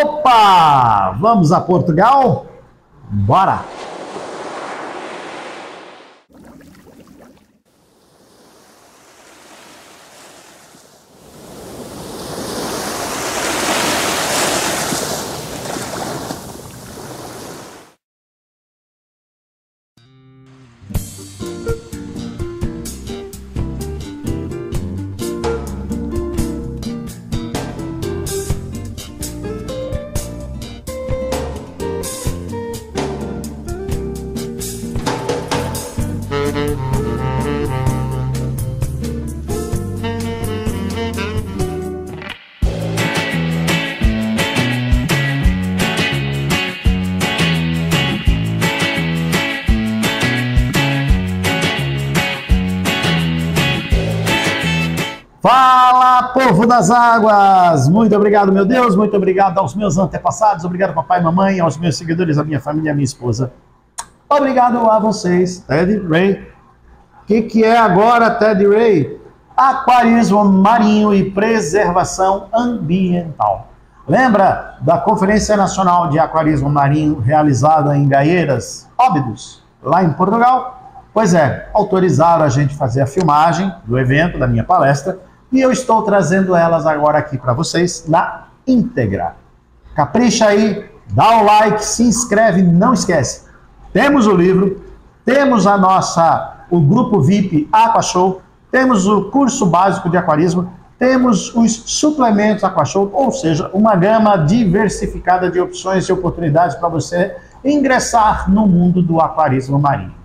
Opa! Vamos a Portugal? Bora! Fala, povo das águas! Muito obrigado, meu Deus, muito obrigado aos meus antepassados, obrigado papai e mamãe, aos meus seguidores, à minha família, à minha esposa. Obrigado a vocês, Ted Ray. O que é agora, Ted Ray? Aquarismo marinho e preservação ambiental. Lembra da Conferência Nacional de Aquarismo Marinho realizada em Gaieiras, Óbidos, lá em Portugal? Pois é, autorizaram a gente fazer a filmagem do evento, da minha palestra, e eu estou trazendo elas agora aqui para vocês na íntegra. Capricha aí, dá o like, se inscreve, não esquece. Temos o livro, temos o grupo VIP Aqua Show, temos o curso básico de aquarismo, temos os suplementos Aqua Show, ou seja, uma gama diversificada de opções e oportunidades para você ingressar no mundo do aquarismo marinho.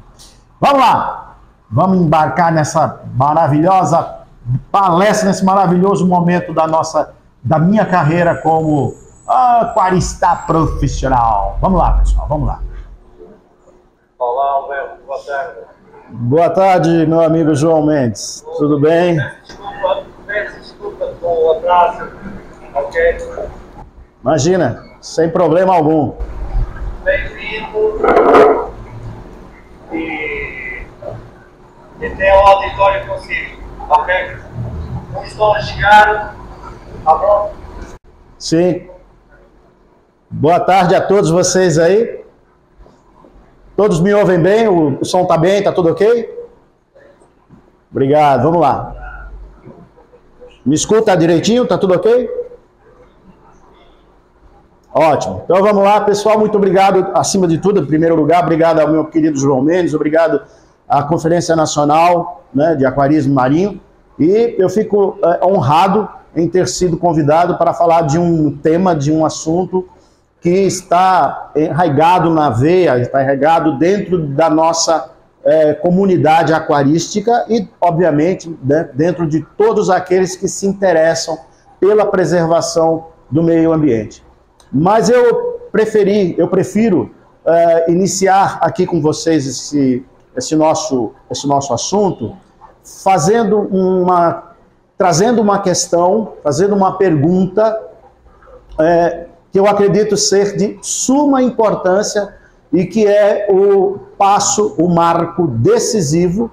Vamos lá, vamos embarcar nessa maravilhosa palestra, nesse maravilhoso momento da minha carreira como aquarista profissional. Vamos lá, pessoal, vamos lá. Olá, Alberto, boa tarde. Boa tarde, meu amigo João Mendes, tudo bem? Peço desculpa com o atraso, ok? Imagina, sem problema algum. Bem-vindo e tem o auditório consigo, ok? Não estou a chegar, tá bom? Sim. Boa tarde a todos vocês aí. Todos me ouvem bem? O som tá bem? Tá tudo ok? Obrigado, vamos lá. Me escuta direitinho? Tá tudo ok? Ótimo. Então vamos lá, pessoal. Muito obrigado, acima de tudo, em primeiro lugar, obrigado ao meu querido João Mendes, obrigado à Conferência Nacional, né, de Aquarismo Marinho. E eu fico honrado em ter sido convidado para falar de um tema, de um assunto que está enraizado na veia, está enraizado dentro da nossa comunidade aquarística e, obviamente, dentro de todos aqueles que se interessam pela preservação do meio ambiente. Mas eu prefiro iniciar aqui com vocês esse nosso assunto trazendo uma questão, fazendo uma pergunta que eu acredito ser de suma importância e que é o marco decisivo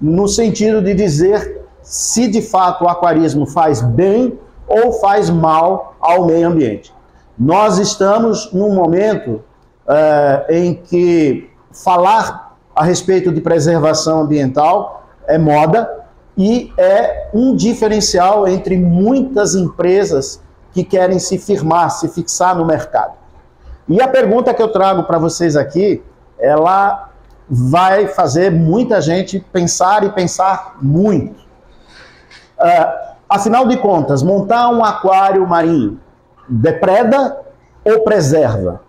no sentido de dizer se de fato o aquarismo faz bem ou faz mal ao meio ambiente. Nós estamos num momento em que falar a respeito de preservação ambiental é moda e é um diferencial entre muitas empresas que querem se firmar, se fixar no mercado. E a pergunta que eu trago para vocês aqui, ela vai fazer muita gente pensar e pensar muito. Afinal de contas, montar um aquário marinho depreda ou preserva?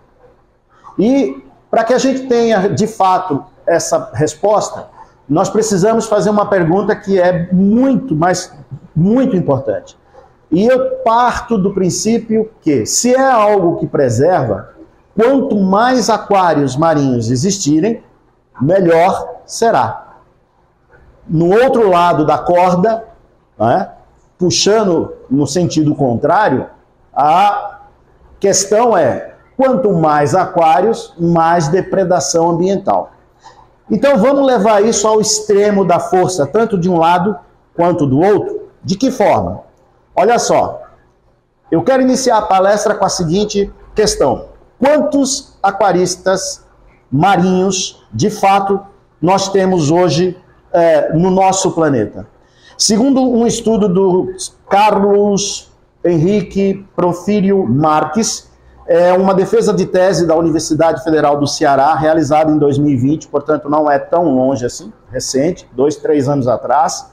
E para que a gente tenha, de fato, essa resposta, nós precisamos fazer uma pergunta que é muito importante. E eu parto do princípio que, se é algo que preserva, quanto mais aquários marinhos existirem, melhor será. No outro lado da corda, né, puxando no sentido contrário, a questão é, quanto mais aquários, mais depredação ambiental. Então vamos levar isso ao extremo da força, tanto de um lado quanto do outro. De que forma? Olha só, Eu quero iniciar a palestra com a seguinte questão: quantos aquaristas marinhos, de fato, nós temos hoje no nosso planeta? Segundo um estudo do Carlos Henrique Porfírio Marques, uma defesa de tese da Universidade Federal do Ceará, realizada em 2020, portanto não é tão longe assim, recente, 2, 3 anos atrás,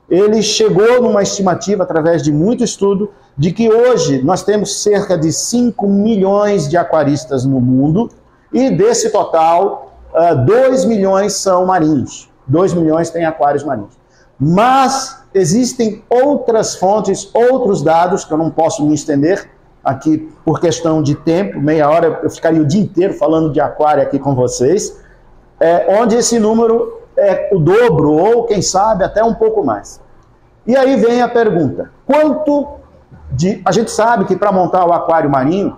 ele chegou numa estimativa, através de muito estudo, de que hoje nós temos cerca de 5 milhões de aquaristas no mundo, e desse total, 2 milhões são marinhos. 2 milhões têm aquários marinhos. Mas existem outras fontes, outros dados, que eu não posso me estender aqui por questão de tempo, meia hora eu ficaria o dia inteiro falando de aquário aqui com vocês, onde esse número é o dobro, ou quem sabe até um pouco mais. E aí vem a pergunta: a gente sabe que para montar o aquário marinho,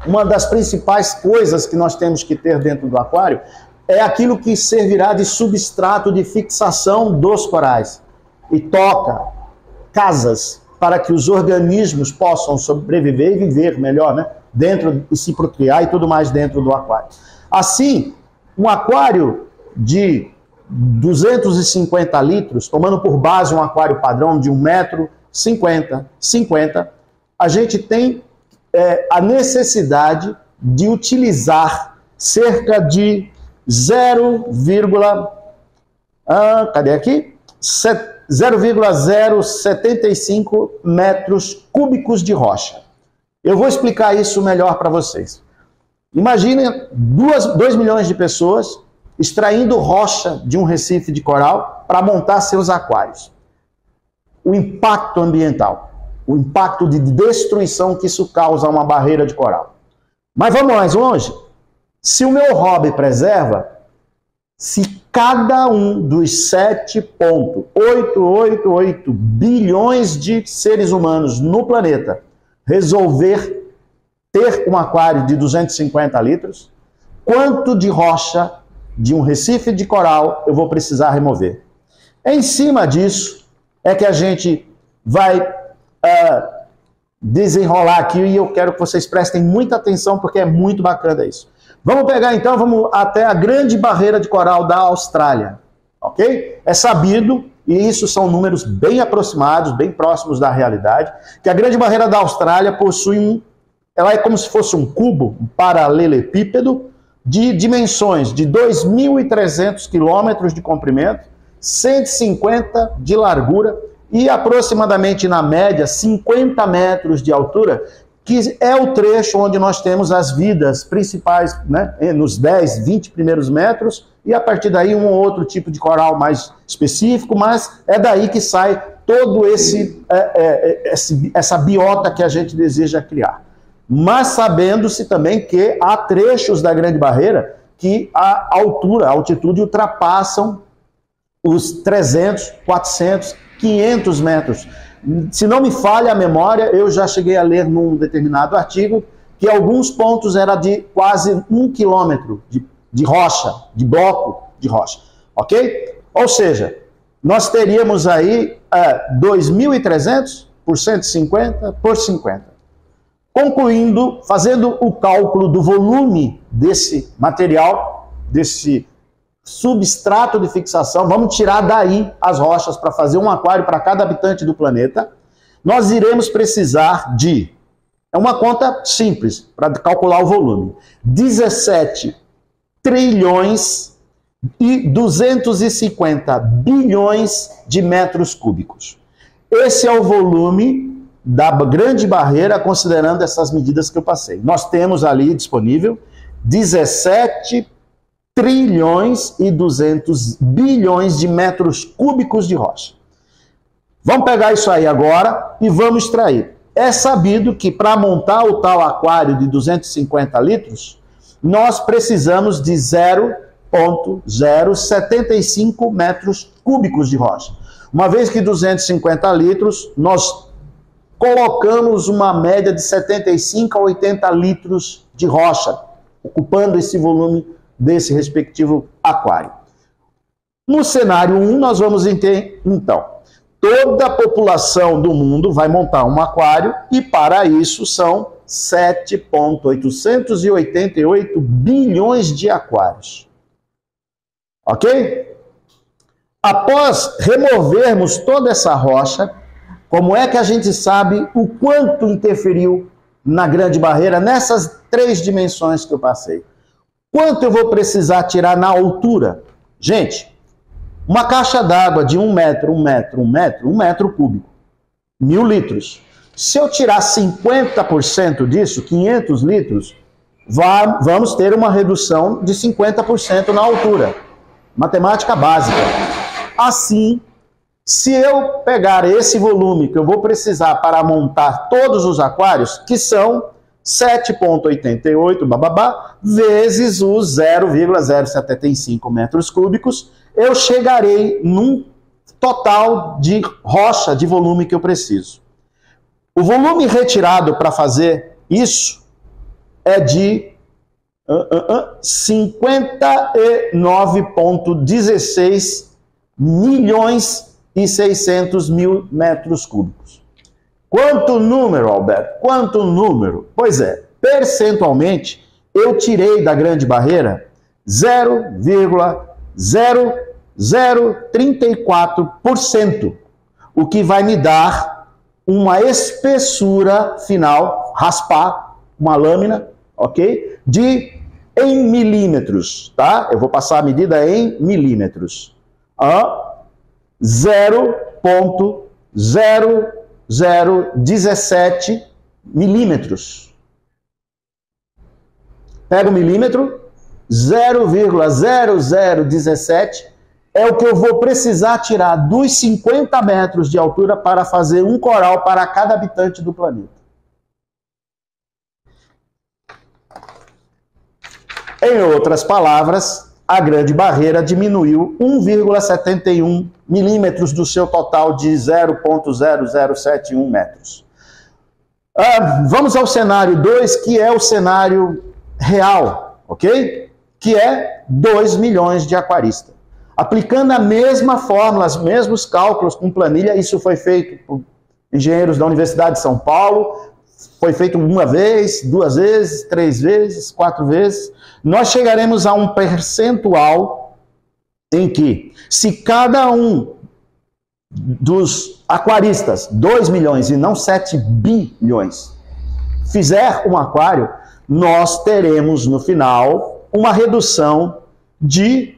uma das principais coisas que nós temos que ter dentro do aquário é aquilo que servirá de substrato de fixação dos corais. E toca, casas, para que os organismos possam sobreviver e viver melhor, né? Dentro, e se procriar e tudo mais dentro do aquário. Assim, um aquário de 250 litros, tomando por base um aquário padrão de 1,50 m, a gente tem a necessidade de utilizar cerca de 0,075 metros cúbicos de rocha. Eu vou explicar isso melhor para vocês. Imaginem 2 milhões de pessoas extraindo rocha de um recife de coral para montar seus aquários. O impacto ambiental, o impacto de destruição que isso causa a uma barreira de coral. Mas vamos mais longe. Se o meu hobby preserva, se cada um dos 7,888 bilhões de seres humanos no planeta resolver ter um aquário de 250 litros, quanto de rocha de um recife de coral eu vou precisar remover? Em cima disso é que a gente vai desenrolar aqui, e eu quero que vocês prestem muita atenção, porque é muito bacana isso. Vamos pegar então, vamos até a Grande Barreira de Coral da Austrália, ok? É sabido, e isso são números bem aproximados, bem próximos da realidade, que a Grande Barreira da Austrália possui ela é como se fosse um cubo, um paralelepípedo, de dimensões de 2.300 quilômetros de comprimento, 150 de largura e aproximadamente, na média, 50 metros de altura, que é o trecho onde nós temos as vidas principais, né, nos 10, 20 primeiros metros, e a partir daí um ou outro tipo de coral mais específico, mas é daí que sai todo essa biota que a gente deseja criar. Mas sabendo-se também que há trechos da Grande Barreira que a altura, a altitude ultrapassam os 300, 400, 500 metros. Se não me falha a memória, eu já cheguei a ler num determinado artigo que alguns pontos era de quase 1 quilômetro de rocha, de bloco de rocha, ok? Ou seja, nós teríamos aí 2.300 por 150 por 50. Concluindo, fazendo o cálculo do volume desse material, desse substrato de fixação, vamos tirar daí as rochas para fazer um aquário para cada habitante do planeta, nós iremos precisar de, é uma conta simples para calcular o volume, 17 trilhões e 250 bilhões de metros cúbicos. Esse é o volume da Grande Barreira, considerando essas medidas que eu passei. Nós temos ali disponível 17 trilhões e 200 bilhões de metros cúbicos de rocha. Vamos pegar isso aí agora e vamos extrair. É sabido que para montar o tal aquário de 250 litros, nós precisamos de 0,075 metros cúbicos de rocha. Uma vez que 250 litros, nós colocamos uma média de 75 a 80 litros de rocha, ocupando esse volume desse respectivo aquário. No cenário 1, nós vamos ter, então, toda a população do mundo vai montar um aquário e para isso são 7,888 bilhões de aquários. Ok? Após removermos toda essa rocha, como é que a gente sabe o quanto interferiu na Grande Barreira nessas 3 dimensões que eu passei? Quanto eu vou precisar tirar na altura? Gente, uma caixa d'água de 1 metro, 1 metro cúbico, 1000 litros. Se eu tirar 50% disso, 500 litros, vamos ter uma redução de 50% na altura. Matemática básica. Assim, se eu pegar esse volume que eu vou precisar para montar todos os aquários, que são 7,88 vezes os 0,075 metros cúbicos, eu chegarei num total de rocha de volume que eu preciso. O volume retirado para fazer isso é de 59,16 milhões e 600 mil metros cúbicos. Quanto número, Alberto? Quanto número? Pois é, percentualmente, eu tirei da Grande Barreira 0,0034%, o que vai me dar uma espessura final, raspar uma lâmina, ok? Em milímetros, tá? Eu vou passar a medida em milímetros. 0,0017 milímetros. Pega o milímetro, 0,0017 é o que eu vou precisar tirar dos 50 metros de altura para fazer um coral para cada habitante do planeta. Em outras palavras, a Grande Barreira diminuiu 1,71 milímetros do seu total de 0,0071 metros. Vamos ao cenário 2, que é o cenário real, ok? Que é 2 milhões de aquaristas. Aplicando a mesma fórmula, os mesmos cálculos com planilha, isso foi feito por engenheiros da Universidade de São Paulo, foi feito 1 vez, 2 vezes, 3 vezes, 4 vezes. Nós chegaremos a um percentual em que, se cada um dos aquaristas, 2 milhões e não 7 bilhões, fizer um aquário, nós teremos no final uma redução de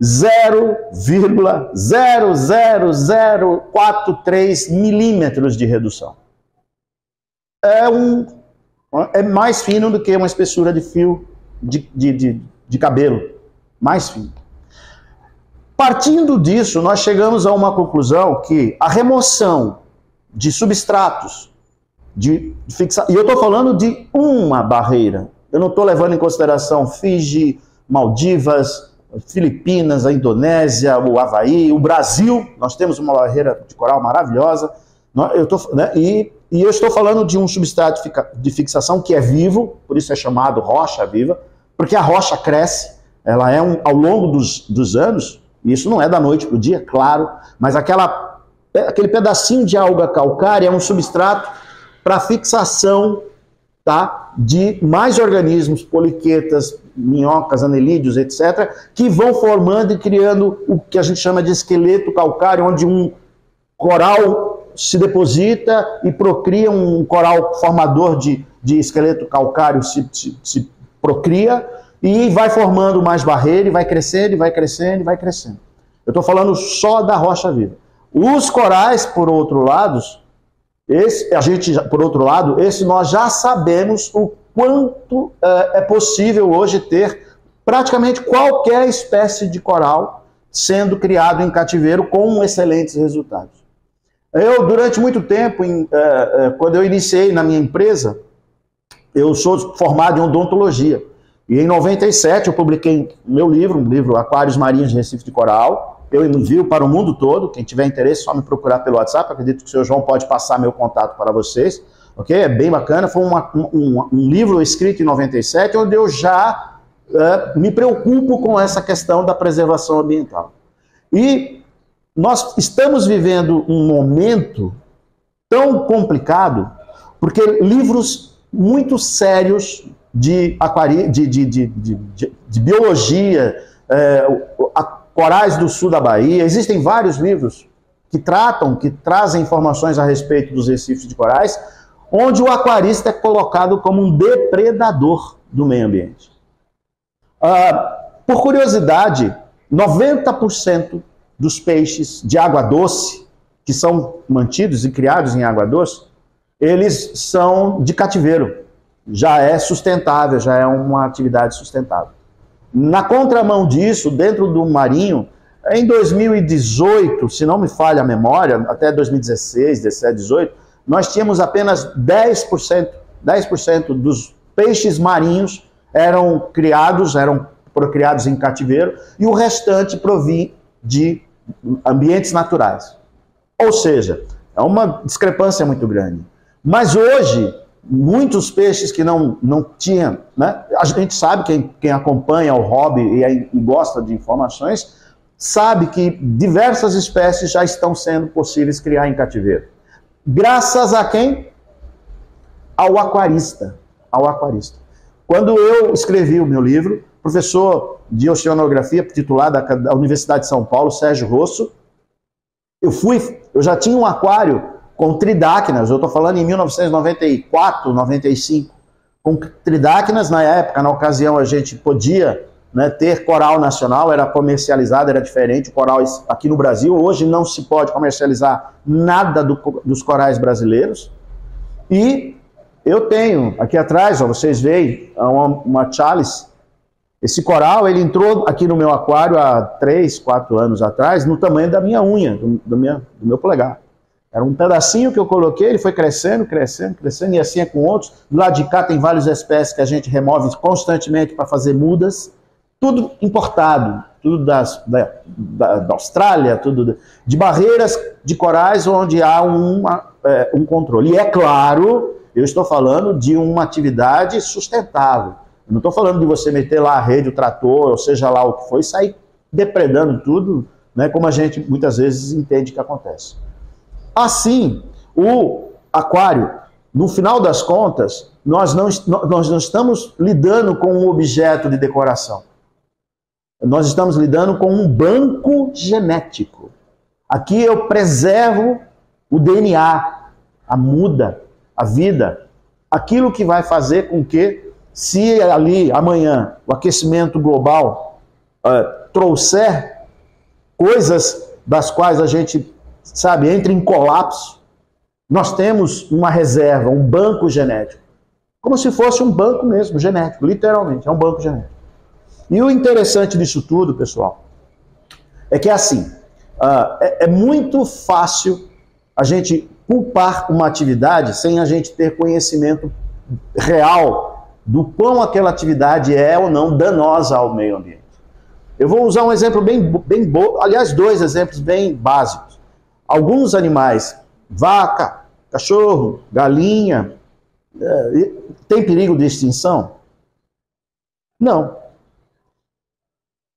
0,00043 milímetros de redução. É mais fino do que uma espessura de fio de cabelo. Mais fino. Partindo disso, nós chegamos a uma conclusão que a remoção de substratos, e eu estou falando de uma barreira, eu não estou levando em consideração Fiji, Maldivas, Filipinas, a Indonésia, o Havaí, o Brasil, nós temos uma barreira de coral maravilhosa, e eu estou falando de um substrato de fixação que é vivo, por isso é chamado rocha viva, porque a rocha cresce, ela é ao longo dos anos, e isso não é da noite para o dia, claro, mas aquele pedacinho de alga calcária é um substrato para fixação, tá, de mais organismos, poliquetas, minhocas, anelídeos, etc., que vão formando e criando o que a gente chama de esqueleto calcário, onde um coral se deposita e procria, um coral formador de esqueleto calcário se procria e vai formando mais barreira e vai crescendo, e vai crescendo, e vai crescendo. Eu estou falando só da rocha viva. Os corais, por outro lado, esse nós já sabemos o quanto é possível hoje ter praticamente qualquer espécie de coral sendo criado em cativeiro com excelentes resultados. Eu, durante muito tempo, quando eu iniciei na minha empresa, eu sou formado em odontologia. E em 97 eu publiquei meu livro, um livro Aquários Marinhos de Recife de Coral. Eu envio para o mundo todo. Quem tiver interesse, só me procurar pelo WhatsApp. Acredito que o senhor João pode passar meu contato para vocês. Ok? É bem bacana. Foi um livro escrito em 97, onde eu já me preocupo com essa questão da preservação ambiental. E nós estamos vivendo um momento tão complicado, porque livros muito sérios de biologia, corais do sul da Bahia, existem vários livros que trazem informações a respeito dos recifes de corais, onde o aquarista é colocado como um depredador do meio ambiente. Por curiosidade, 90% dos peixes de água doce, que são mantidos e criados em água doce, eles são de cativeiro. Já é sustentável, já é uma atividade sustentável. Na contramão disso, dentro do marinho, em 2018, se não me falha a memória, até 2016, 17, 18, nós tínhamos apenas 10% dos peixes marinhos eram procriados em cativeiro, e o restante provinha de ambientes naturais. Ou seja, é uma discrepância muito grande. Mas hoje, muitos peixes que não tinham, né? A gente sabe, quem acompanha o hobby e gosta de informações, sabe que diversas espécies já estão sendo possíveis criar em cativeiro. Graças a quem? Ao aquarista. Ao aquarista. Quando eu escrevi o meu livro, professor de oceanografia titular da Universidade de São Paulo, Sérgio Rosso, eu já tinha um aquário com tridáquinas, eu estou falando em 1994, 95, com tridáquinas. Na época, na ocasião, a gente podia, né, ter coral nacional, era comercializado, era diferente, o coral aqui no Brasil, hoje não se pode comercializar nada dos corais brasileiros. E eu tenho, aqui atrás, ó, vocês veem, uma chalice. Esse coral, ele entrou aqui no meu aquário há 3, 4 anos atrás, no tamanho da minha unha, do meu polegar. Era um pedacinho que eu coloquei, ele foi crescendo, crescendo, crescendo, e assim é com outros. Do lado de cá tem várias espécies que a gente remove constantemente para fazer mudas. Tudo importado, tudo da Austrália, tudo de barreiras de corais onde há um controle. E é claro, eu estou falando de uma atividade sustentável. Eu não estou falando de você meter lá a rede, o trator, ou seja lá o que for, e sair depredando tudo, né, como a gente muitas vezes entende que acontece. Assim, o aquário, no final das contas, nós não estamos lidando com um objeto de decoração. Nós estamos lidando com um banco genético. Aqui eu preservo o DNA, a muda, a vida. Aquilo que vai fazer com que, se ali amanhã o aquecimento global trouxer coisas das quais a gente, sabe, entra em colapso, nós temos uma reserva, um banco genético. Como se fosse um banco mesmo, genético, literalmente, é um banco genético. E o interessante disso tudo, pessoal, é que assim, é muito fácil a gente culpar uma atividade sem a gente ter conhecimento real do quão aquela atividade é ou não danosa ao meio ambiente. Eu vou usar um exemplo aliás, 2 exemplos bem básicos. Alguns animais, vaca, cachorro, galinha, tem perigo de extinção? Não.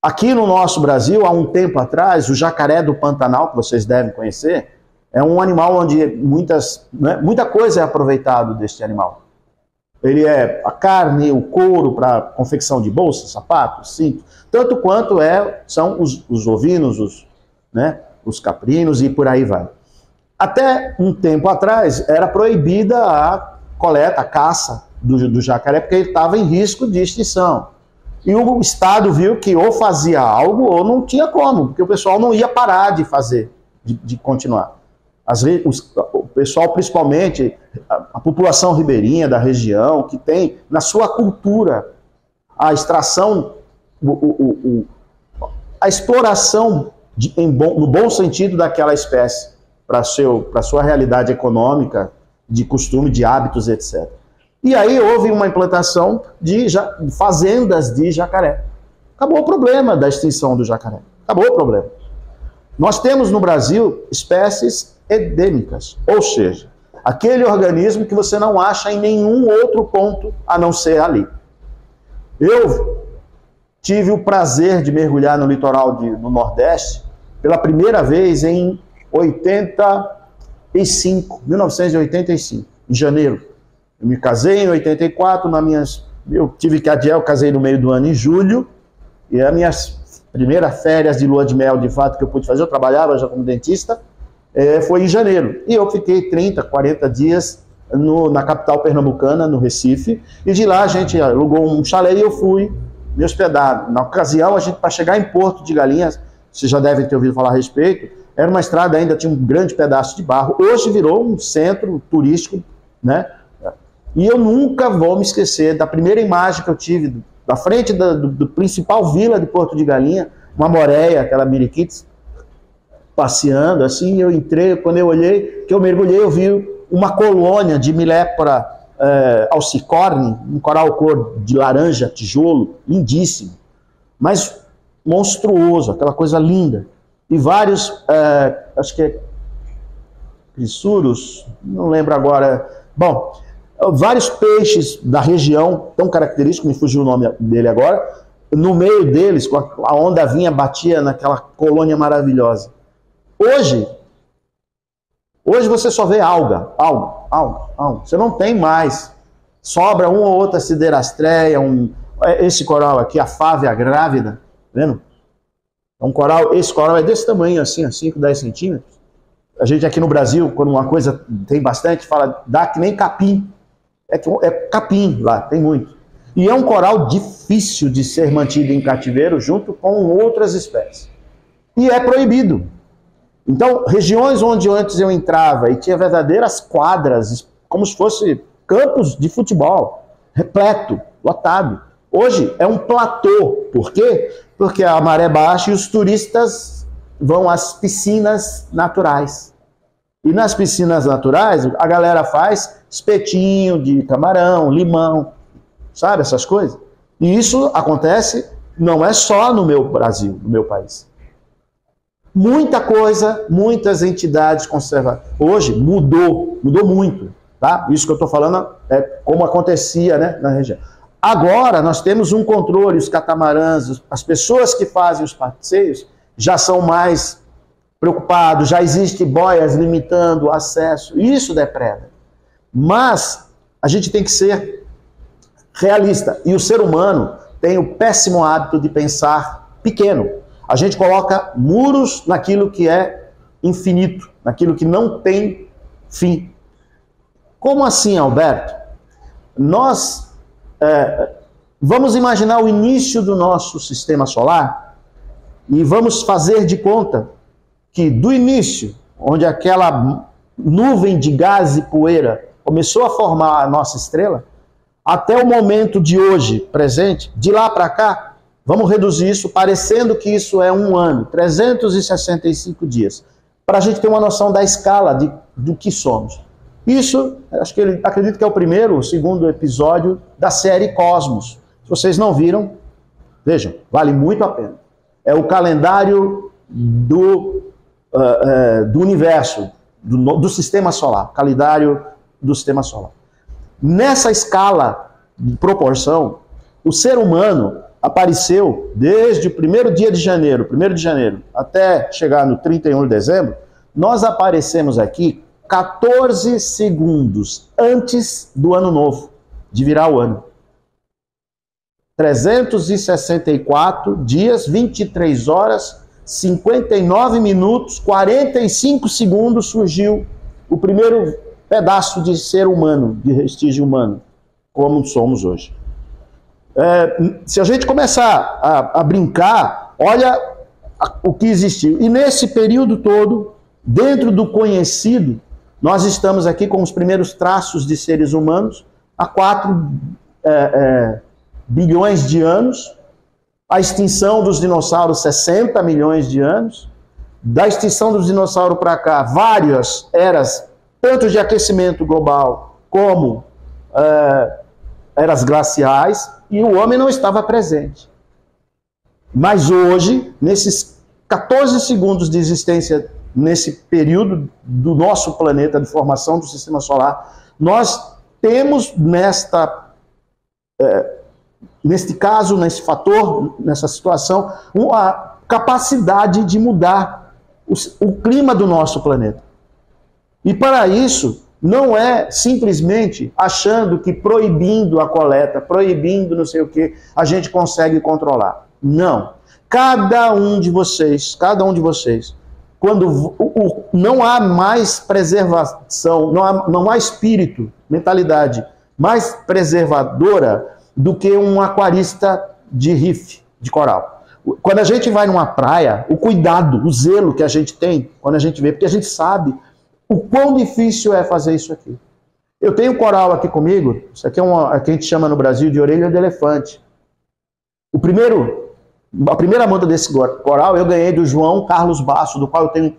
Aqui no nosso Brasil, há um tempo atrás, o jacaré do Pantanal, que vocês devem conhecer, é um animal onde muita coisa é aproveitado deste animal. Ele é a carne, o couro para confecção de bolsas, sapatos, cintos, tanto quanto são os ovinos, os caprinos e por aí vai. Até um tempo atrás era proibida a coleta, a caça do jacaré, porque ele estava em risco de extinção. E o Estado viu que ou fazia algo ou não tinha como, porque o pessoal não ia parar de fazer, de continuar. O pessoal, principalmente a população ribeirinha da região, que tem na sua cultura a extração, a exploração no bom sentido daquela espécie para a sua realidade econômica, de costume, de hábitos, etc. E aí houve uma implantação de fazendas de jacaré. Acabou o problema da extinção do jacaré. Acabou o problema. Nós temos no Brasil espécies endêmicas, ou seja, aquele organismo que você não acha em nenhum outro ponto a não ser ali. Eu tive o prazer de mergulhar no litoral no Nordeste pela primeira vez em 1985, em janeiro. Eu me casei em 84, eu tive que adiar, eu casei no meio do ano, em julho, e as minhas primeiras férias de lua de mel, de fato, que eu pude fazer, eu trabalhava já como dentista, foi em janeiro. E eu fiquei 30, 40 dias na capital pernambucana, no Recife, e de lá a gente alugou um chalé e eu fui me hospedar. Na ocasião, a gente, para chegar em Porto de Galinhas, vocês já devem ter ouvido falar a respeito, era uma estrada, ainda tinha um grande pedaço de barro, hoje virou um centro turístico, né? E eu nunca vou me esquecer da primeira imagem que eu tive, da frente do principal vila de Porto de Galinha, uma moreia, aquela miriquites, passeando, assim, eu entrei, quando eu olhei, que eu mergulhei, eu vi uma colônia de Milepora alcicorne, um coral cor de laranja, tijolo, lindíssimo, mas monstruoso, aquela coisa linda. E vários, acho que é crissuros, não lembro agora, bom, vários peixes da região, tão característico, me fugiu o nome dele agora, no meio deles, a onda vinha, batia naquela colônia maravilhosa. Hoje você só vê alga. Você não tem mais. Sobra uma ou outra siderastreia, esse coral aqui, a fávea grávida, tá vendo? É um coral, esse coral é desse tamanho, assim, 5, 10 centímetros. A gente aqui no Brasil, quando uma coisa tem bastante, fala, dá que nem capim. É capim lá, tem muito. E é um coral difícil de ser mantido em cativeiro junto com outras espécies. E é proibido. Então, regiões onde antes eu entrava e tinha verdadeiras quadras, como se fosse campos de futebol, repleto, lotado. Hoje é um platô. Por quê? Porque a maré baixa e os turistas vão às piscinas naturais. E nas piscinas naturais, a galera faz espetinho de camarão, limão, sabe essas coisas? E isso acontece, não é só no meu Brasil, no meu país. Muita coisa, muitas entidades conservadoras. Hoje mudou muito, tá? Isso que eu estou falando é como acontecia, né, na região. Agora nós temos um controle, os catamarãs, as pessoas que fazem os passeios já são mais preocupados, já existem boias limitando o acesso, isso depreda. Mas a gente tem que ser realista, e o ser humano tem o péssimo hábito de pensar pequeno. A gente coloca muros naquilo que é infinito, naquilo que não tem fim. Como assim, Alberto? Nós vamos imaginar o início do nosso sistema solar e vamos fazer de conta que do início, onde aquela nuvem de gás e poeira começou a formar a nossa estrela, até o momento de hoje, presente, de lá para cá, vamos reduzir isso, parecendo que isso é um ano, 365 dias, para a gente ter uma noção da escala do que somos. Isso, acredito que é o primeiro, o segundo episódio da série Cosmos. Se vocês não viram, vejam, vale muito a pena. É o calendário do universo, do sistema solar, calendário do sistema solar. Nessa escala de proporção, o ser humano apareceu desde o 1º dia de janeiro, até chegar no 31 de dezembro, nós aparecemos aqui 14 segundos antes do ano novo, de virar o ano. 364 dias, 23 horas, 59 minutos, 45 segundos surgiu o primeiro pedaço de ser humano, de vestígio humano, como somos hoje. Se a gente começar a brincar, olha o que existiu. E nesse período todo, dentro do conhecido, nós estamos aqui com os primeiros traços de seres humanos há 4 bilhões de anos, a extinção dos dinossauros 60 milhões de anos, da extinção dos dinossauros para cá, várias eras, tanto de aquecimento global como eras glaciais, e o homem não estava presente. Mas hoje, nesses 14 segundos de existência, nesse período do nosso planeta, de formação do sistema solar, nós temos neste caso, nesse fator, nessa situação, uma capacidade de mudar o clima do nosso planeta. E para isso, não é simplesmente achando que proibindo a coleta, proibindo não sei o que, a gente consegue controlar. Não. Cada um de vocês, quando não há mais preservação, não há espírito, mentalidade mais preservadora do que um aquarista de riff, de coral. Quando a gente vai numa praia, o cuidado, o zelo que a gente tem, quando a gente vê, porque a gente sabe o quão difícil é fazer isso aqui. Eu tenho coral aqui comigo, isso aqui é que a gente chama no Brasil de orelha de elefante. A primeira muda desse coral eu ganhei do João Carlos Basso, do qual eu tenho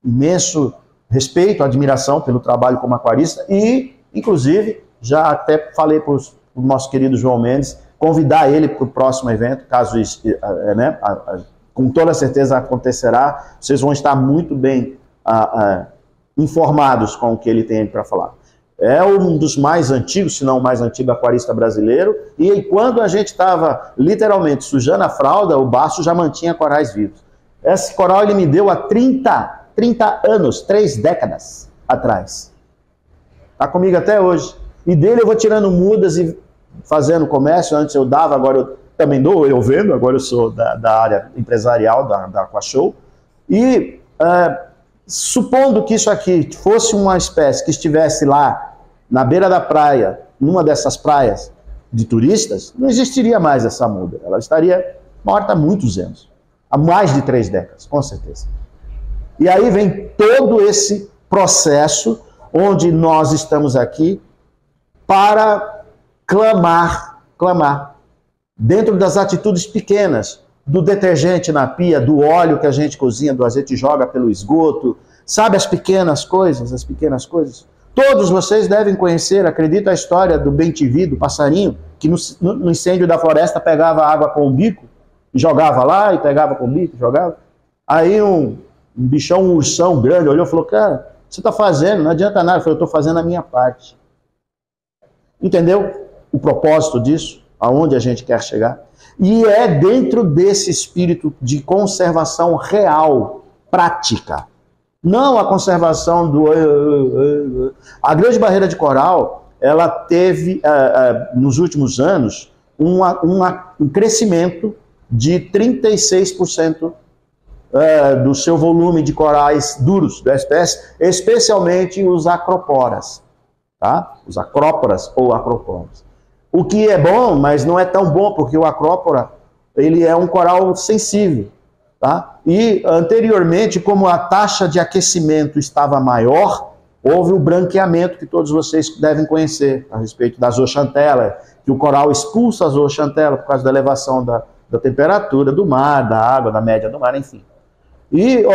imenso respeito, admiração pelo trabalho como aquarista e, inclusive, já até falei para o nosso querido João Mendes, convidar ele para o próximo evento, caso isso, né, com toda certeza acontecerá, vocês vão estar muito bem informados com o que ele tem para falar. É um dos mais antigos, se não o mais antigo aquarista brasileiro, e quando a gente estava literalmente sujando a fralda, o Basso já mantinha corais vivos. Esse coral ele me deu há 30 anos, 3 décadas atrás. Está comigo até hoje. E dele eu vou tirando mudas e fazendo comércio. Antes eu dava, agora eu também dou, eu vendo, agora eu sou da área empresarial da Aquashow. E supondo que isso aqui fosse uma espécie que estivesse lá na beira da praia, numa dessas praias de turistas, não existiria mais essa muda. Ela estaria morta há muitos anos. Há mais de 3 décadas, com certeza. E aí vem todo esse processo onde nós estamos aqui para clamar, dentro das atitudes pequenas, do detergente na pia, do óleo que a gente cozinha, do azeite e joga pelo esgoto, sabe as pequenas coisas, Todos vocês devem conhecer, acredito, a história do bem-te-vi, do passarinho, que no incêndio da floresta pegava água com o bico, e jogava lá, e pegava com o bico, e jogava. Aí um bichão, um ursão grande, olhou e falou, cara, o que você está fazendo? Não adianta nada. Eu falei, eu estou fazendo a minha parte. Entendeu o propósito disso? Aonde a gente quer chegar? E é dentro desse espírito de conservação real, prática. Não a conservação do... A Grande Barreira de Coral, ela teve, nos últimos anos, um crescimento de 36% do seu volume de corais duros da espécie, especialmente os acroporas, tá? Os acróporas ou acroporas. O que é bom, mas não é tão bom, porque o acrópora, ele é um coral sensível, tá? E anteriormente, como a taxa de aquecimento estava maior, houve o branqueamento que todos vocês devem conhecer a respeito da zooxantela, que o coral expulsa a zooxantela por causa da elevação da temperatura do mar, da água, da média do mar, enfim. E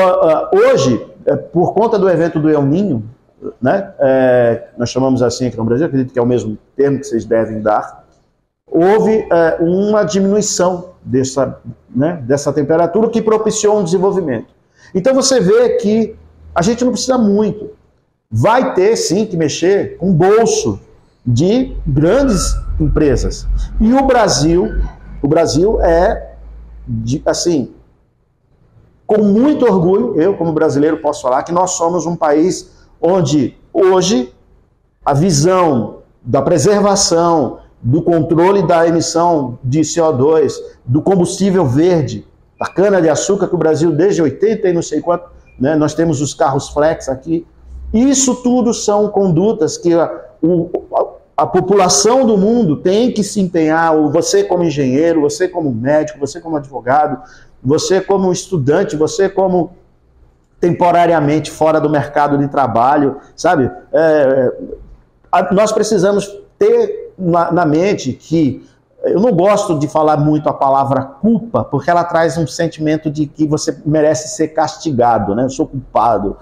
hoje, por conta do evento do El Niño, né, nós chamamos assim aqui no Brasil, acredito que é o mesmo termo que vocês devem dar, houve uma diminuição dessa temperatura que propiciou um desenvolvimento. Então você vê que a gente não precisa muito. Vai ter sim que mexer com o bolso de grandes empresas. E o Brasil é, assim, com muito orgulho, eu como brasileiro posso falar que nós somos um país onde hoje a visão da preservação, do controle da emissão de CO2, do combustível verde, da cana-de-açúcar, que o Brasil desde 80 e não sei quanto, né, nós temos os carros flex aqui. Isso tudo são condutas que a população do mundo tem que se empenhar, você como engenheiro, você como médico, você como advogado, você como estudante, você como temporariamente fora do mercado de trabalho, sabe? Nós precisamos ter na mente que, eu não gosto de falar muito a palavra culpa, porque ela traz um sentimento de que você merece ser castigado, né? Eu sou culpado.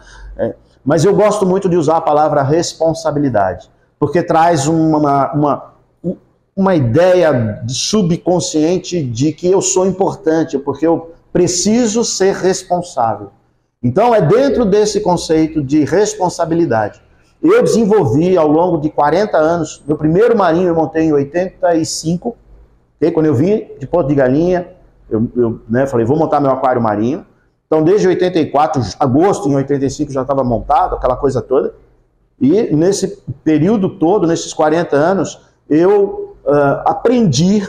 Mas eu gosto muito de usar a palavra responsabilidade, porque traz uma ideia subconsciente de que eu sou importante, porque eu preciso ser responsável. Então é dentro desse conceito de responsabilidade. Eu desenvolvi ao longo de 40 anos, meu primeiro marinho eu montei em 85, okay? Quando eu vim de Porto de Galinha, eu falei, vou montar meu aquário marinho, Então, desde 84, agosto, em 85, já estava montado, aquela coisa toda. E nesse período todo, nesses 40 anos, eu aprendi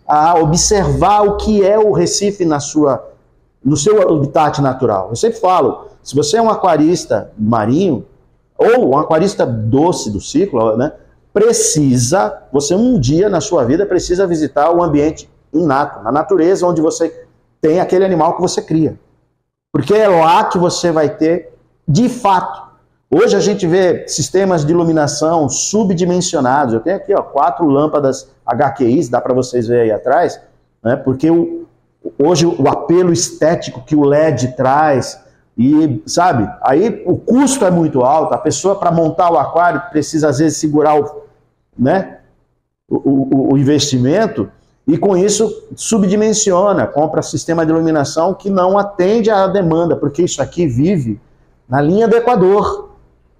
a observar o que é o Recife no seu habitat natural. Eu sempre falo, se você é um aquarista marinho, ou um aquarista doce do ciclo, né, você um dia na sua vida precisa visitar o ambiente inato, na natureza, onde você tem aquele animal que você cria. Porque é lá que você vai ter, de fato. Hoje a gente vê sistemas de iluminação subdimensionados. Eu tenho aqui 4 lâmpadas HQIs, dá para vocês verem aí atrás, né? Porque hoje o apelo estético que o LED traz, e sabe, aí o custo é muito alto, a pessoa para montar o aquário precisa às vezes segurar o investimento, e com isso subdimensiona, compra sistema de iluminação que não atende à demanda, porque isso aqui vive na linha do Equador,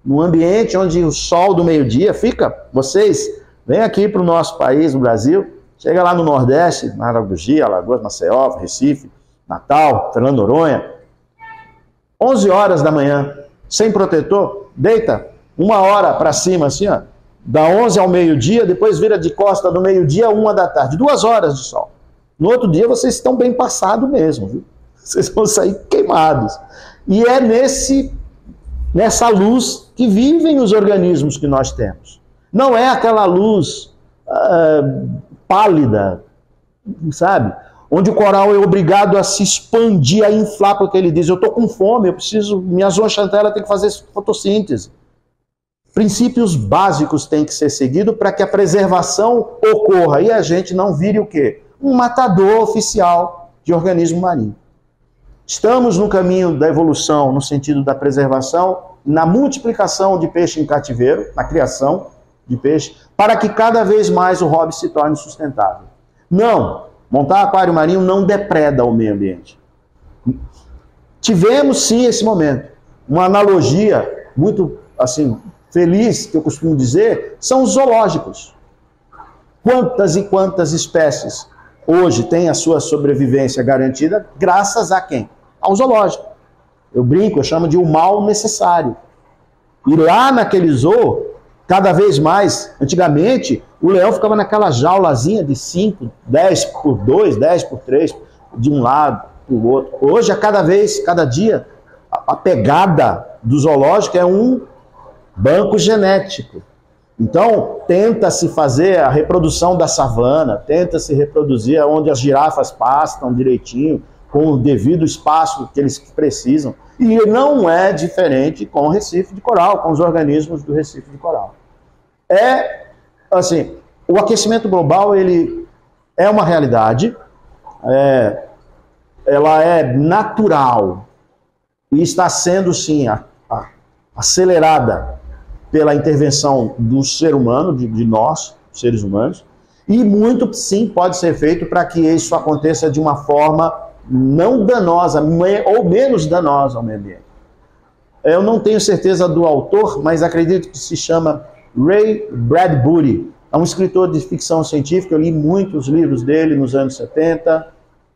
num ambiente onde o sol do meio-dia vocês vêm aqui para o nosso país, no Brasil, chega lá no Nordeste, Maragogi, Alagoas, Maceió, Recife, Natal, Fernando de Noronha, 11 horas da manhã, sem protetor, deita 1 hora para cima, assim, ó, da 11 ao meio-dia, depois vira de costa do meio-dia a 1 da tarde, 2 horas de sol. No outro dia vocês estão bem passados mesmo, viu? Vocês vão sair queimados. E é nessa luz que vivem os organismos que nós temos. Não é aquela luz pálida, sabe? Onde o coral é obrigado a se expandir, a inflar, porque ele diz, eu estou com fome, minha zooxantela tem que fazer fotossíntese. Princípios básicos têm que ser seguidos para que a preservação ocorra e a gente não vire o quê? Um matador oficial de organismo marinho. Estamos no caminho da evolução, no sentido da preservação, na multiplicação de peixe em cativeiro, na criação de peixe, para que cada vez mais o hobby se torne sustentável. Não, montar aquário marinho não depreda o meio ambiente. Tivemos sim esse momento. Uma analogia muito assim feliz, que eu costumo dizer, são os zoológicos. Quantas e quantas espécies hoje têm a sua sobrevivência garantida graças a quem? Ao zoológico. Eu brinco, eu chamo de o mal necessário. E lá naquele zoo, cada vez mais, antigamente, o leão ficava naquela jaulazinha de 5, 10 por 2, 10 por 3, de um lado para o outro. Hoje, cada dia, a pegada do zoológico é um banco genético. Então, tenta-se fazer a reprodução da savana, tenta-se reproduzir onde as girafas pastam direitinho, com o devido espaço que eles precisam. E não é diferente com o Recife de Coral, com os organismos do Recife de Coral. O aquecimento global, ele é uma realidade, ela é natural e está sendo, sim, acelerada pela intervenção do ser humano, de nós, seres humanos, e muito, sim, pode ser feito para que isso aconteça de uma forma não danosa, ou menos danosa ao meio ambiente. Eu não tenho certeza do autor, mas acredito que se chama Ray Bradbury. É um escritor de ficção científica, eu li muitos livros dele nos anos 70,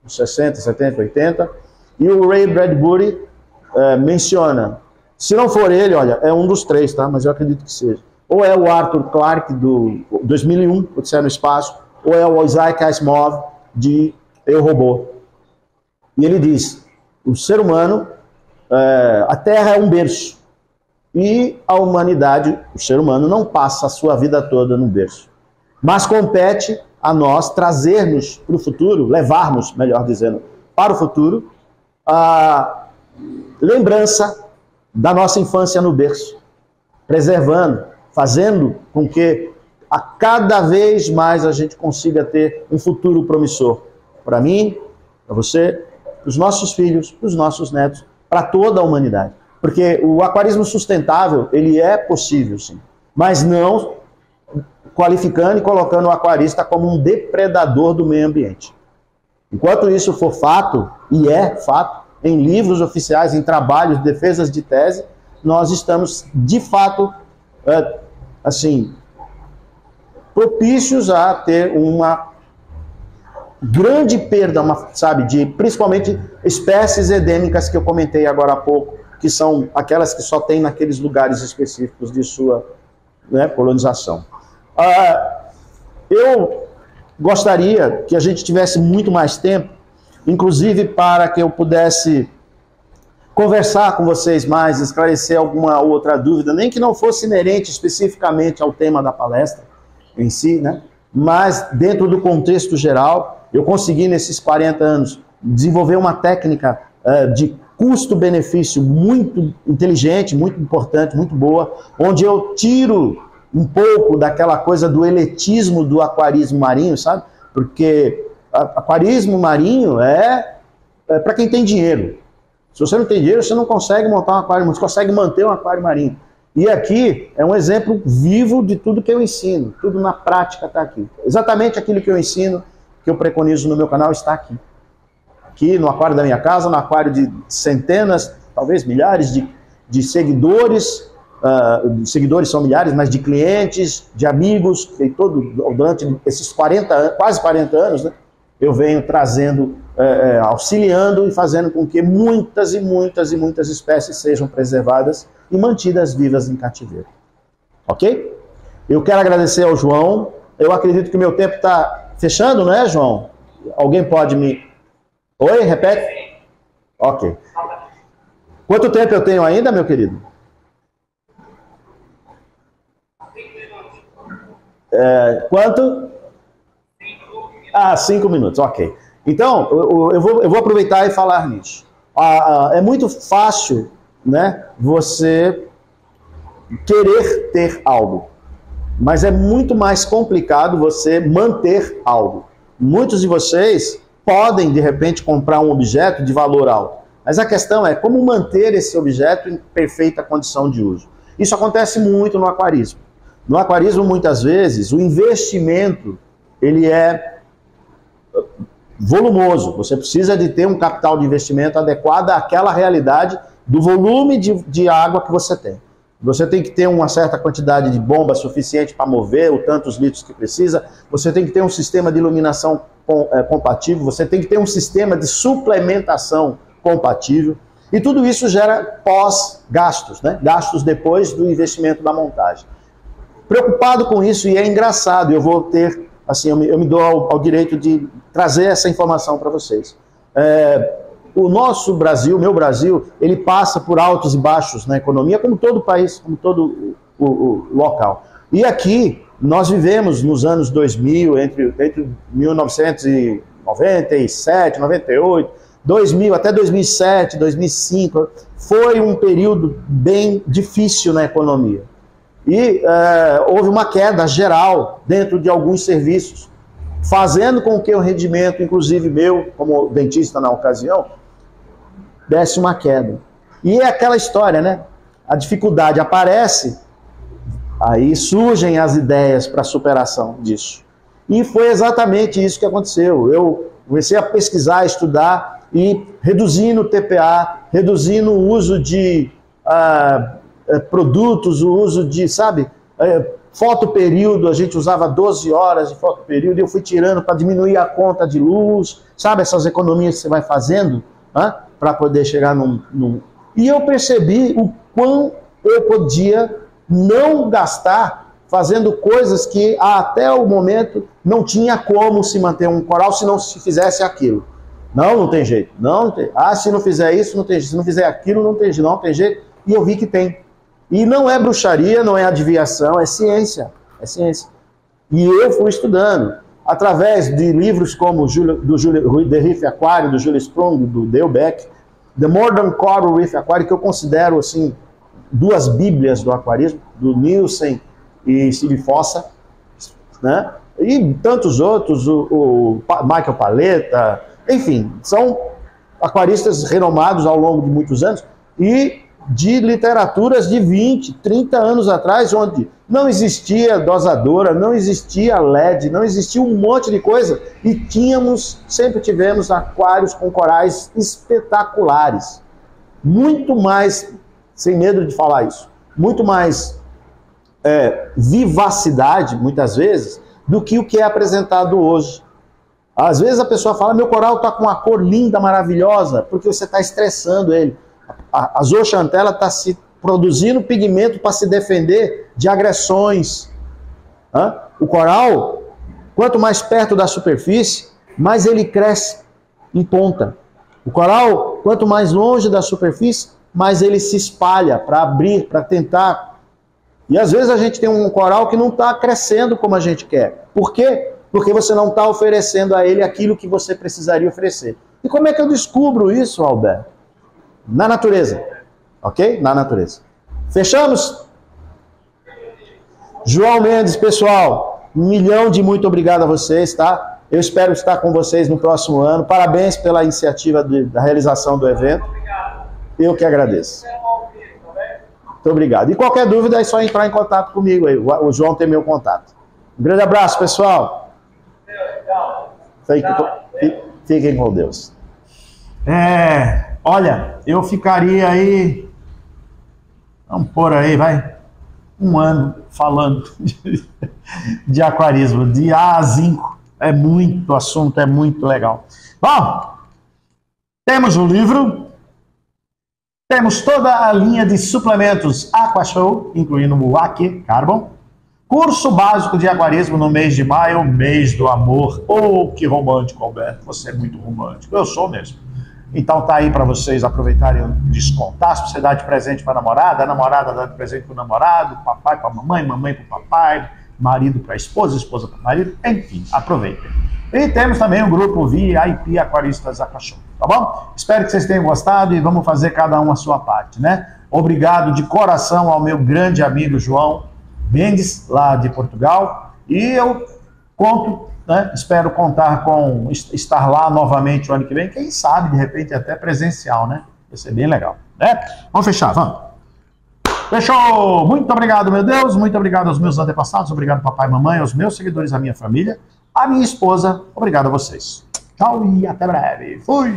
60, 70, 80, e o Ray Bradbury menciona, se não for ele, olha, é um dos 3, tá? Mas eu acredito que seja. Ou é o Arthur Clarke, do 2001, Odisseia no Espaço, ou é o Isaac Asimov, de Eu, Robô. E ele diz, o ser humano, a Terra é um berço. E a humanidade, o ser humano, não passa a sua vida toda no berço. Mas compete a nós trazermos para o futuro, levarmos, melhor dizendo, para o futuro, a lembrança da nossa infância no berço. Preservando, fazendo com que a cada vez mais a gente consiga ter um futuro promissor. Para mim, para você, para os nossos filhos, para os nossos netos, para toda a humanidade. Porque o aquarismo sustentável, ele é possível, sim. Mas não qualificando e colocando o aquarista como um depredador do meio ambiente. Enquanto isso for fato, e é fato, em livros oficiais, em trabalhos, defesas de tese, nós estamos, de fato, propícios a ter uma grande perda, sabe, de principalmente espécies endêmicas que eu comentei agora há pouco, que são aquelas que só tem naqueles lugares específicos de sua, né, colonização. Eu gostaria que a gente tivesse muito mais tempo, inclusive para que eu pudesse conversar com vocês mais, esclarecer alguma outra dúvida, nem que não fosse inerente especificamente ao tema da palestra em si, né? Mas dentro do contexto geral, eu consegui nesses 40 anos desenvolver uma técnica de custo-benefício muito inteligente, muito importante, muito boa, onde eu tiro um pouco daquela coisa do elitismo do aquarismo marinho, sabe? Porque aquarismo marinho é para quem tem dinheiro. Se você não tem dinheiro, você não consegue montar um aquário, você consegue manter um aquário marinho. E aqui é um exemplo vivo de tudo que eu ensino, tudo na prática está aqui. Exatamente aquilo que eu ensino, que eu preconizo no meu canal, está aqui. Aqui no aquário da minha casa, no aquário de centenas, talvez milhares de seguidores, seguidores são milhares, mas de clientes, de amigos, que durante esses quase 40 anos, né, eu venho trazendo, auxiliando e fazendo com que muitas e muitas e muitas espécies sejam preservadas e mantidas vivas em cativeiro. Ok? Eu quero agradecer ao João. Eu acredito que o meu tempo está fechando, não é, João? Alguém pode me... Oi, repete? Ok. Quanto tempo eu tenho ainda, meu querido? 5 minutos. Quanto? 5 minutos, ok. Então, eu vou aproveitar e falar nisso. É muito fácil, né, você querer ter algo, mas é muito mais complicado você manter algo. Muitos de vocês podem, de repente, comprar um objeto de valor alto, mas a questão é como manter esse objeto em perfeita condição de uso. Isso acontece muito no aquarismo. No aquarismo, muitas vezes, o investimento ele é volumoso. Você precisa de ter um capital de investimento adequado àquela realidade do volume de água que você tem. Você tem que ter uma certa quantidade de bomba suficiente para mover o tantos litros que precisa. Você tem que ter um sistema de iluminação compatível. Você tem que ter um sistema de suplementação compatível. E tudo isso gera pós-gastos, né? Gastos depois do investimento da montagem. Preocupado com isso, e é engraçado, eu vou ter, assim, eu me dou ao direito de trazer essa informação para vocês. O nosso Brasil, meu Brasil, ele passa por altos e baixos na economia, como todo o país, como todo o local. E aqui, nós vivemos nos anos 2000, entre 1997, 98, 2000 até 2007, 2005, foi um período bem difícil na economia. E houve uma queda geral dentro de alguns serviços, fazendo com que o rendimento, inclusive meu, como dentista na ocasião, desse uma queda. E é aquela história, né? A dificuldade aparece, aí surgem as ideias para a superação disso. E foi exatamente isso que aconteceu. Eu comecei a pesquisar, estudar, e reduzindo o TPA, reduzindo o uso de produtos, o uso de, sabe, fotoperíodo, a gente usava 12 horas de fotoperíodo, e eu fui tirando para diminuir a conta de luz, sabe, essas economias que você vai fazendo, para poder chegar num... E eu percebi o quão eu podia não gastar fazendo coisas que até o momento não tinha como se manter um coral se não se fizesse aquilo. Não tem jeito. Não tem. Se não fizer isso, não tem jeito. Se não fizer aquilo, não tem jeito. E eu vi que tem. E não é bruxaria, não é adivinhação, é ciência. É ciência. E eu fui estudando. Através de livros como do The Reef Aquarium, do Julius Sprung, do Dale Beck, The Modern Coral Reef Aquarium, que eu considero assim, duas bíblias do aquarismo, do Nielsen e Steve Fossa, né? E tantos outros, o Michael Paletta, enfim, são aquaristas renomados ao longo de muitos anos e de literaturas de 20, 30 anos atrás, onde não existia dosadora, não existia LED, não existia um monte de coisa, e sempre tivemos aquários com corais espetaculares. Muito mais, sem medo de falar isso, muito mais vivacidade, muitas vezes, do que o que é apresentado hoje. Às vezes a pessoa fala, meu coral está com uma cor linda, maravilhosa, porque você está estressando ele. A zooxantela está se produzindo pigmento para se defender de agressões. O coral, quanto mais perto da superfície, mais ele cresce em ponta. O coral, quanto mais longe da superfície, mais ele se espalha para abrir, para tentar. E às vezes a gente tem um coral que não está crescendo como a gente quer. Por quê? Porque você não está oferecendo a ele aquilo que você precisaria oferecer. E como é que eu descubro isso, Alberto? Na natureza. Ok? Na natureza. Fechamos? João Mendes, pessoal, 1 milhão de muito obrigado a vocês, tá? Eu espero estar com vocês no próximo ano. Parabéns pela iniciativa da realização do evento. Eu que agradeço. Muito obrigado. E qualquer dúvida é só entrar em contato comigo aí. O João tem meu contato. Um grande abraço, pessoal. Fiquem com Deus. Olha, eu ficaria aí, vamos pôr aí, vai, 1 ano falando de aquarismo, de A a Zinco. É muito assunto, é muito legal. Bom, temos o livro, temos toda a linha de suplementos AquaShow, incluindo o Aqui Carbon. Curso básico de aquarismo no mês de maio, mês do amor. Oh, que romântico, Alberto. Você é muito romântico. Eu sou mesmo. Então tá aí para vocês aproveitarem o descontar. Se você dá de presente para a namorada dá de presente para o namorado, papai para a mamãe, mamãe para o papai, marido para a esposa, esposa para o marido. Enfim, aproveitem. E temos também o grupo VIP Aquaristas Aquashow, tá bom? Espero que vocês tenham gostado e vamos fazer cada um a sua parte, né? Obrigado de coração ao meu grande amigo João Mendes, lá de Portugal, e eu conto, né, espero contar com estar lá novamente o ano que vem, quem sabe, de repente, até presencial, né? Vai ser bem legal, né? Vamos fechar, vamos. Fechou! Muito obrigado, meu Deus, muito obrigado aos meus antepassados, obrigado papai e mamãe, aos meus seguidores, à minha família, à minha esposa, obrigado a vocês. Tchau e até breve. Fui!